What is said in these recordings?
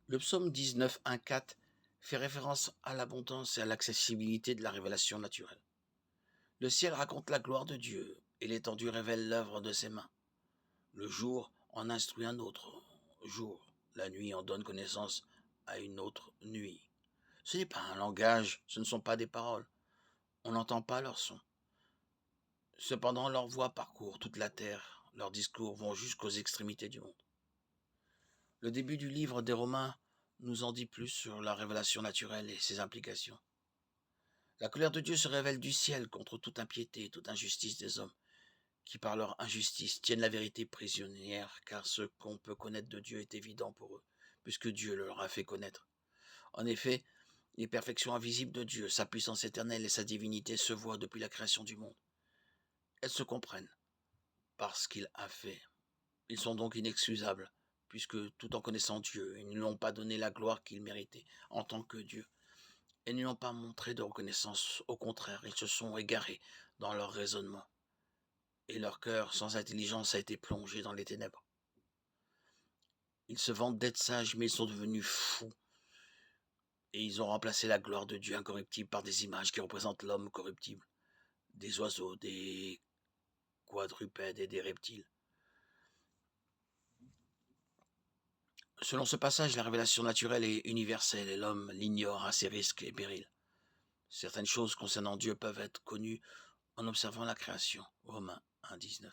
Le psaume 19, 1,4 fait référence à l'abondance et à l'accessibilité de la révélation naturelle. Le ciel raconte la gloire de Dieu et l'étendue révèle l'œuvre de ses mains. Le jour en instruit un autre jour. La nuit en donne connaissance à une autre nuit. Ce n'est pas un langage, ce ne sont pas des paroles. On n'entend pas leur son. Cependant, leur voix parcourt toute la terre. Leurs discours vont jusqu'aux extrémités du monde. Le début du livre des Romains nous en dit plus sur la révélation naturelle et ses implications. La colère de Dieu se révèle du ciel contre toute impiété et toute injustice des hommes, qui par leur injustice tiennent la vérité prisonnière, car ce qu'on peut connaître de Dieu est évident pour eux, puisque Dieu le leur a fait connaître. En effet, les perfections invisibles de Dieu, sa puissance éternelle et sa divinité se voient depuis la création du monde. Elles se comprennent par ce qu'il a fait. Ils sont donc inexcusables, puisque tout en connaissant Dieu, ils ne lui ont pas donné la gloire qu'il méritait en tant que Dieu, et ne lui ont pas montré de reconnaissance. Au contraire, ils se sont égarés dans leur raisonnement, et leur cœur sans intelligence a été plongé dans les ténèbres. Ils se vantent d'être sages, mais ils sont devenus fous, et ils ont remplacé la gloire de Dieu incorruptible par des images qui représentent l'homme corruptible, des oiseaux, des quadrupèdes et des reptiles. Selon ce passage, la révélation naturelle est universelle et l'homme l'ignore à ses risques et périls. Certaines choses concernant Dieu peuvent être connues en observant la création. Romains 1,19.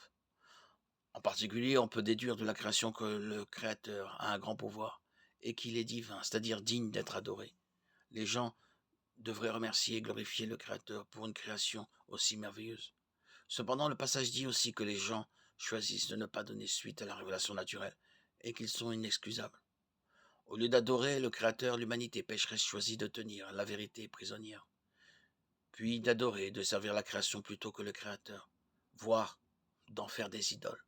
En particulier, on peut déduire de la création que le Créateur a un grand pouvoir et qu'il est divin, c'est-à-dire digne d'être adoré. Les gens devraient remercier et glorifier le Créateur pour une création aussi merveilleuse. Cependant, le passage dit aussi que les gens choisissent de ne pas donner suite à la révélation naturelle et qu'ils sont inexcusables. Au lieu d'adorer le Créateur, l'humanité pécheresse choisit de tenir la vérité prisonnière, puis d'adorer et de servir la création plutôt que le Créateur, voire d'en faire des idoles.